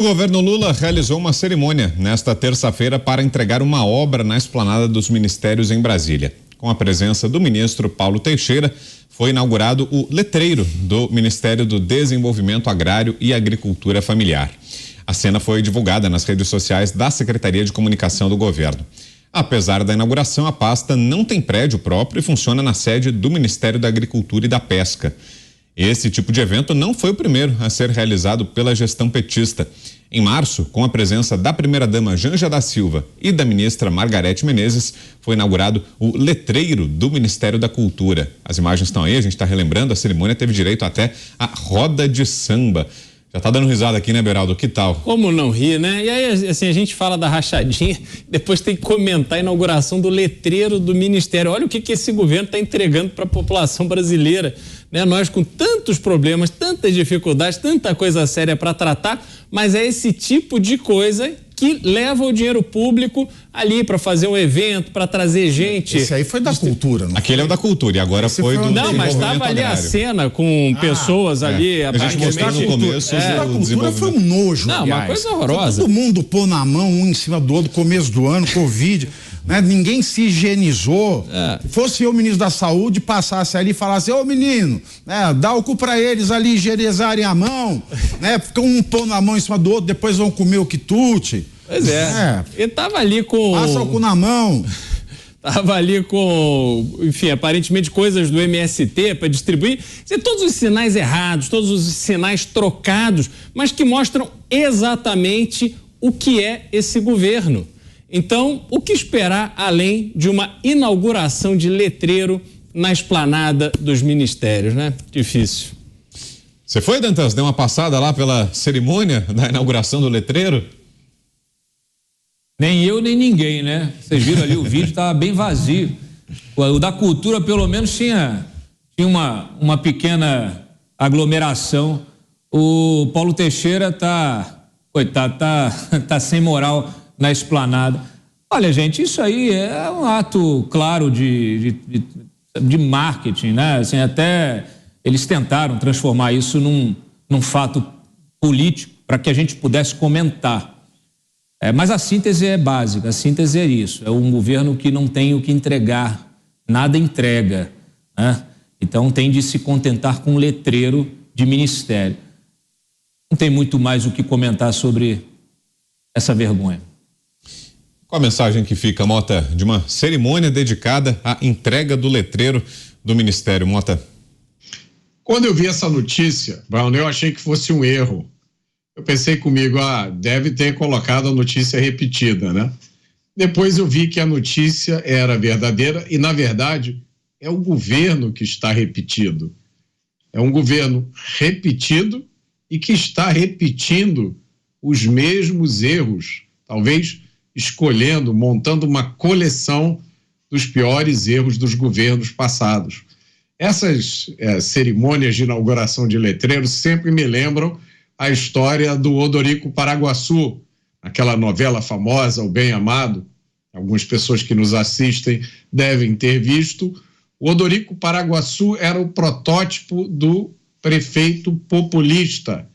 O governo Lula realizou uma cerimônia nesta terça-feira para entregar uma obra na esplanada dos ministérios em Brasília. Com a presença do ministro Paulo Teixeira, foi inaugurado o letreiro do Ministério do Desenvolvimento Agrário e Agricultura Familiar. A cena foi divulgada nas redes sociais da Secretaria de Comunicação do governo. Apesar da inauguração, a pasta não tem prédio próprio e funciona na sede do Ministério da Agricultura e da Pesca. Esse tipo de evento não foi o primeiro a ser realizado pela gestão petista. Em março, com a presença da primeira-dama Janja da Silva e da ministra Margarete Menezes, foi inaugurado o letreiro do Ministério da Cultura. As imagens estão aí, a gente está relembrando, a cerimônia teve direito até a roda de samba. Já tá dando risada aqui, né, Beraldo? Que tal? Como não rir, né? E aí, assim, a gente fala da rachadinha, depois tem que comentar a inauguração do letreiro do Ministério. Olha o que esse governo está entregando para a população brasileira, né? Nós com tantos problemas, tantas dificuldades, tanta coisa séria para tratar, mas é esse tipo de coisa que leva o dinheiro público ali para fazer um evento, para trazer gente. Esse aí foi da cultura, não? Aquele é o da cultura e agora foi do Não, mas estava ali a cena com pessoas ali. A gente mostrou no começo. A cultura foi um nojo. Não, uma coisa horrorosa. Todo mundo pôr na mão um em cima do outro, começo do ano, Covid. Né? Ninguém se higienizou. Fosse eu, ministro da Saúde, passasse ali e falasse: ô menino, né, dá o cu pra eles ali higienizarem a mão, né? Ficam um pondo a mão em cima do outro, depois vão comer o quitute. Pois é. Ele tava ali com. Passa o cu na mão. Tava ali com, enfim, aparentemente coisas do MST para distribuir. Todos os sinais errados, todos os sinais trocados, mas que mostram exatamente o que é esse governo. Então, o que esperar além de uma inauguração de letreiro na esplanada dos ministérios, né? Difícil. Você foi, Dantas? Deu uma passada lá pela cerimônia da inauguração do letreiro? Nem eu, nem ninguém, né? Vocês viram ali o vídeo, estava bem vazio. O da cultura, pelo menos, tinha uma pequena aglomeração. O Paulo Teixeira coitado, tá sem moral na esplanada. Olha, gente, isso aí é um ato claro de marketing, né? Assim, até eles tentaram transformar isso num fato político para que a gente pudesse comentar. Mas a síntese é básica, a síntese é isso, é um governo que não tem o que entregar, nada entrega, né? Então tem de se contentar com um letreiro de ministério. Não tem muito mais o que comentar sobre essa vergonha. Qual a mensagem que fica, Mota, de uma cerimônia dedicada à entrega do letreiro do Ministério, Mota? Quando eu vi essa notícia, Brown, eu achei que fosse um erro. Eu pensei comigo, deve ter colocado a notícia repetida, né? Depois eu vi que a notícia era verdadeira e, na verdade, é o governo que está repetido. É um governo repetido e que está repetindo os mesmos erros, talvez escolhendo, montando uma coleção dos piores erros dos governos passados. Essas cerimônias de inauguração de letreiros sempre me lembram a história do Odorico Paraguaçu, aquela novela famosa, O Bem Amado. Algumas pessoas que nos assistem devem ter visto. O Odorico Paraguaçu era o protótipo do prefeito populista,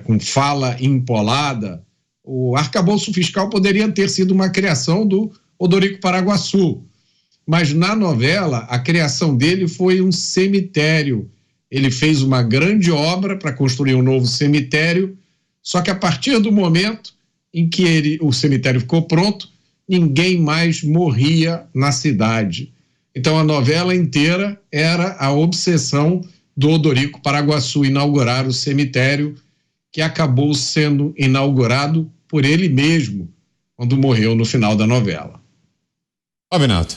com fala empolada. O arcabouço fiscal poderia ter sido uma criação do Odorico Paraguaçu, mas na novela a criação dele foi um cemitério. Ele fez uma grande obra para construir um novo cemitério, só que a partir do momento em que o cemitério ficou pronto, ninguém mais morria na cidade. Então a novela inteira era a obsessão do Odorico Paraguaçu inaugurar o cemitério, que acabou sendo inaugurado por ele mesmo, quando morreu no final da novela. Renato.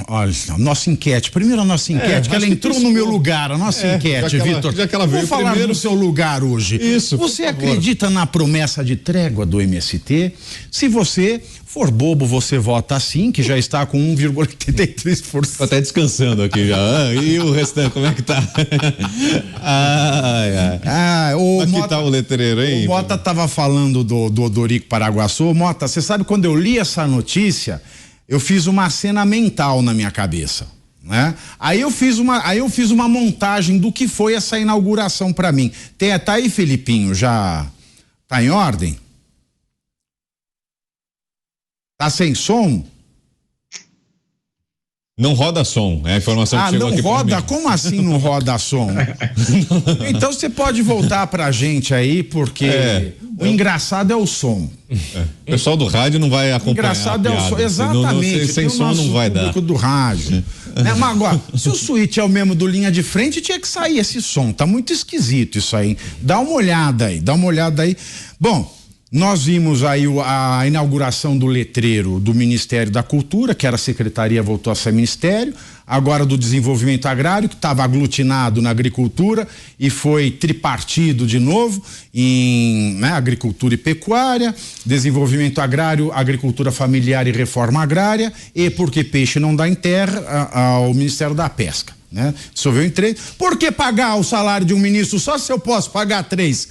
Olha, nossa enquete. Primeiro a nossa enquete, que ela entrou no meu lugar, a nossa enquete, Vitor. Já que ela veio Vou falar primeiro no seu lugar hoje. Isso. Você acredita na promessa de trégua do MST? Se você for bobo, você vota sim, que já está com 1,83%. Tô até descansando aqui já. E o restante, como é que tá? Aqui tá o letreiro aí. O Mota tava falando do Odorico Paraguaçu. Mota, você sabe, quando eu li essa notícia, eu fiz uma cena mental na minha cabeça, né? Aí eu fiz uma montagem do que foi essa inauguração para mim. Tá aí, Felipinho, já Tá em ordem? Tá sem som? Não roda som, é a informação que chegou aqui. Não roda? Como assim não roda som? Então você pode voltar pra gente aí, porque o engraçado é o som. O pessoal do rádio não vai acompanhar. O engraçado é o som, exatamente. Sem som não vai dar. Do rádio. Mas agora, se o switch é o mesmo do linha de frente, tinha que sair esse som. Tá muito esquisito isso aí. Dá uma olhada aí. Bom, nós vimos aí a inauguração do letreiro do Ministério da Cultura, que era secretaria, voltou a ser ministério, agora do Desenvolvimento Agrário, que estava aglutinado na agricultura e foi tripartido de novo em agricultura e pecuária, desenvolvimento agrário, agricultura familiar e reforma agrária, e porque peixe não dá em terra, ao Ministério da Pesca. Dissolveu em 3. Por que pagar o salário de um ministro só se eu posso pagar 3?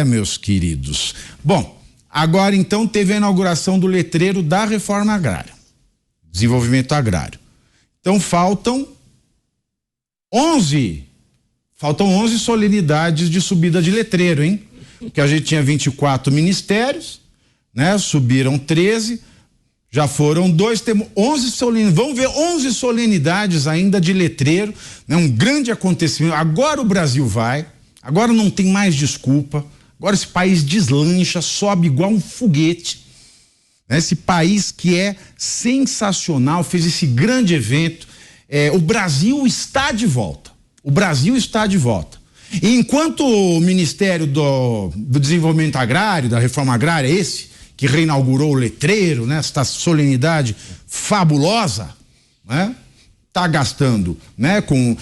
Meus queridos. Bom, agora então teve a inauguração do letreiro da reforma agrária, desenvolvimento agrário. Então faltam 11 solenidades de subida de letreiro, hein? Porque a gente tinha 24 ministérios, subiram 13. Já foram 2, temos 11 solenidades, vamos ver 11 solenidades ainda de letreiro, um grande acontecimento. Agora o Brasil vai, agora não tem mais desculpa, agora esse país deslancha, sobe igual um foguete, esse país que é sensacional, fez esse grande evento, o Brasil está de volta, E enquanto o Ministério do Desenvolvimento Agrário, da Reforma Agrária, que reinaugurou o letreiro, esta solenidade fabulosa, tá gastando,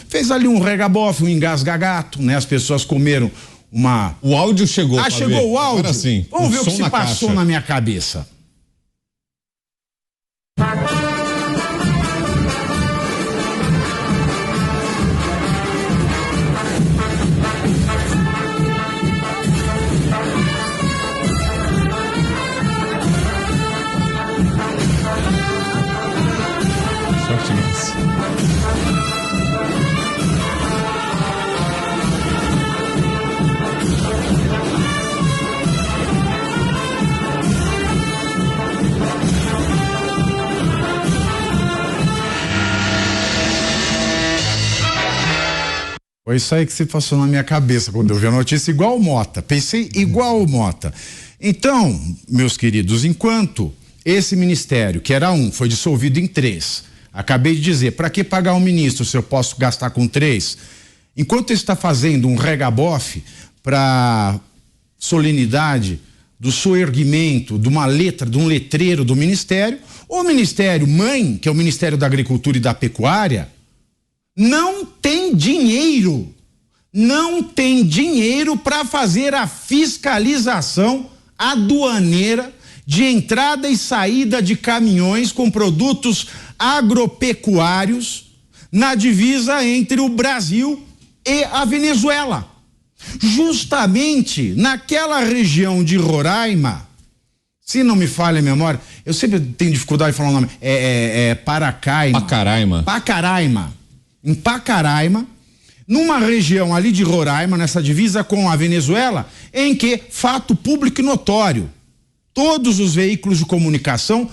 fez ali um regabofe, um engasga-gato, as pessoas comeram uma... O áudio chegou. Chegou o áudio? Agora sim. Vamos ver o que se passou na minha cabeça. Foi isso aí que se passou na minha cabeça quando eu vi a notícia, igual o Mota. Pensei igual o Mota. Então, meus queridos, enquanto esse ministério, que era foi dissolvido em 3, acabei de dizer, para que pagar um ministro se eu posso gastar com 3? Enquanto ele está fazendo um regabofe para solenidade do soerguimento de uma letra, de um letreiro do ministério, o ministério mãe, que é o Ministério da Agricultura e da Pecuária, não tem dinheiro para fazer a fiscalização aduaneira de entrada e saída de caminhões com produtos agropecuários na divisa entre o Brasil e a Venezuela. Justamente naquela região de Roraima, se não me falha a memória, eu sempre tenho dificuldade de falar o nome, Pacaraima. Em Pacaraima, numa região ali de Roraima, nessa divisa com a Venezuela, em que, fato público e notório, todos os veículos de comunicação,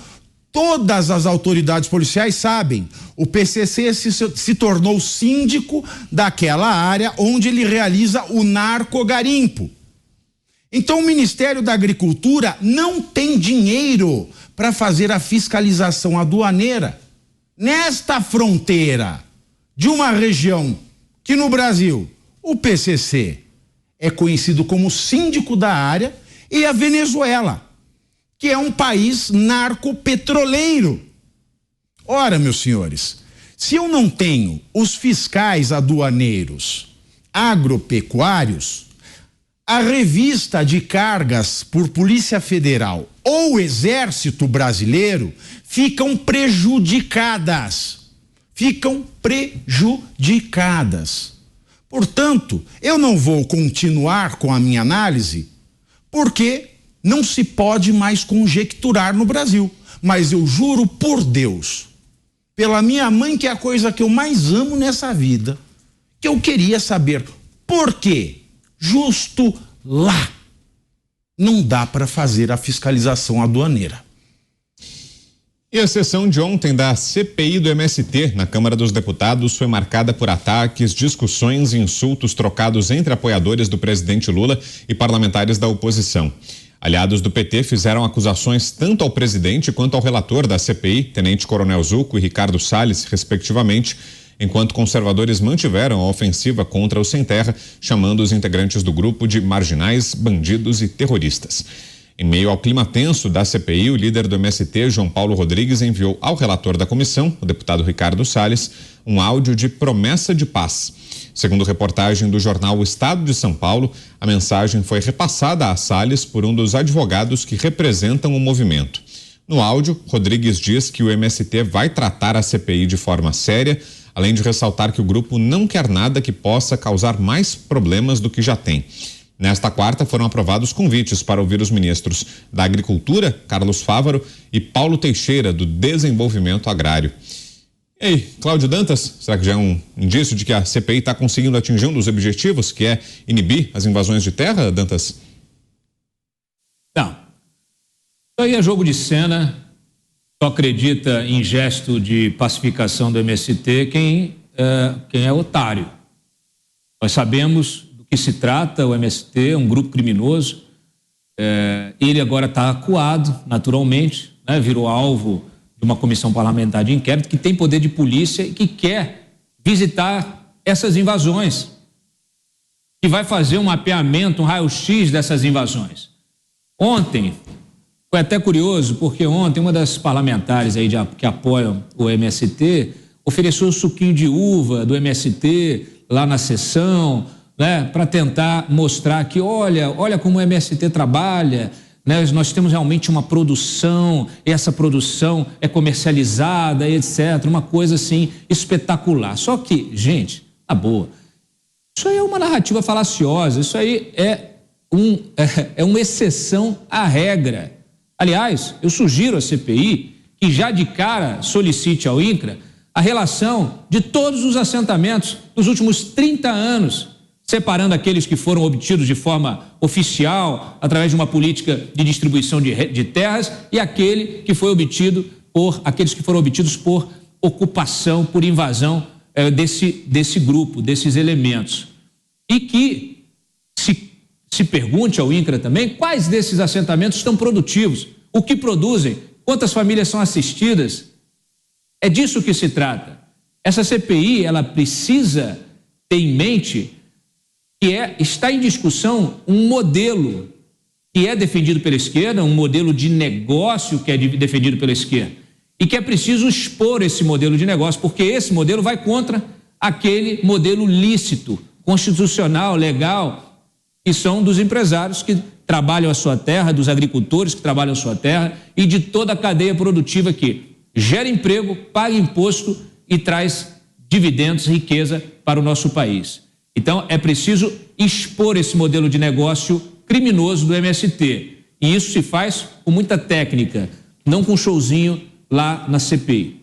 todas as autoridades policiais sabem, o PCC se tornou síndico daquela área onde ele realiza o narcogarimpo. Então o Ministério da Agricultura não tem dinheiro para fazer a fiscalização aduaneira nesta fronteira de uma região que no Brasil o PCC é conhecido como síndico da área, e a Venezuela, que é um país narcopetroleiro. Ora, meus senhores, se eu não tenho os fiscais aduaneiros agropecuários, a revista de cargas por Polícia Federal ou Exército Brasileiro ficam prejudicadas. Portanto, eu não vou continuar com a minha análise, porque não se pode mais conjecturar no Brasil. Mas eu juro por Deus, pela minha mãe, que é a coisa que eu mais amo nessa vida, que eu queria saber por que justo lá. Não dá para fazer a fiscalização aduaneira. E a sessão de ontem da CPI do MST na Câmara dos Deputados foi marcada por ataques, discussões e insultos trocados entre apoiadores do presidente Lula e parlamentares da oposição. Aliados do PT fizeram acusações tanto ao presidente quanto ao relator da CPI, Tenente Coronel Zucco e Ricardo Salles, respectivamente, enquanto conservadores mantiveram a ofensiva contra o Sem Terra, chamando os integrantes do grupo de marginais, bandidos e terroristas. Em meio ao clima tenso da CPI, o líder do MST, João Paulo Rodrigues, enviou ao relator da comissão, o deputado Ricardo Salles, um áudio de promessa de paz. Segundo reportagem do jornal O Estado de São Paulo, a mensagem foi repassada a Salles por um dos advogados que representam o movimento. No áudio, Rodrigues diz que o MST vai tratar a CPI de forma séria, além de ressaltar que o grupo não quer nada que possa causar mais problemas do que já tem. Nesta quarta, foram aprovados convites para ouvir os ministros da Agricultura, Carlos Fávaro, e Paulo Teixeira, do Desenvolvimento Agrário. E aí, Cláudio Dantas, será que já é um indício de que a CPI está conseguindo atingir um dos objetivos, que é inibir as invasões de terra, Dantas? Não. Isso aí é jogo de cena. Só acredita em gesto de pacificação do MST quem é otário. Nós sabemos que se trata, o MST é um grupo criminoso, ele agora está acuado, naturalmente, né? Virou alvo de uma comissão parlamentar de inquérito que tem poder de polícia e que quer visitar essas invasões, que vai fazer um mapeamento, um raio-x dessas invasões. Ontem, foi até curioso, porque ontem uma das parlamentares aí que apoiam o MST ofereceu um suquinho de uva do MST lá na sessão, né, para tentar mostrar que olha como o MST trabalha, né, nós temos realmente uma produção, e essa produção é comercializada, etc. Uma coisa assim espetacular. Só que, gente, na boa, isso aí é uma narrativa falaciosa, isso aí é uma exceção à regra. Aliás, eu sugiro à CPI que já de cara solicite ao INCRA a relação de todos os assentamentos dos últimos 30 anos, separando aqueles que foram obtidos de forma oficial, através de uma política de distribuição de terras, e aqueles que foram obtidos por ocupação, por invasão desse grupo, desses elementos. E que se pergunte ao INCRA também quais desses assentamentos estão produtivos, o que produzem, quantas famílias são assistidas. É disso que se trata. Essa CPI, ela precisa ter em mente que está em discussão um modelo que é defendido pela esquerda, um modelo de negócio que é defendido pela esquerda, e que é preciso expor esse modelo de negócio, porque esse modelo vai contra aquele modelo lícito, constitucional, legal, que são dos empresários que trabalham a sua terra, dos agricultores que trabalham a sua terra e de toda a cadeia produtiva que gera emprego, paga imposto e traz dividendos, riqueza para o nosso país. Então, é preciso expor esse modelo de negócio criminoso do MST. E isso se faz com muita técnica, não com showzinho lá na CPI.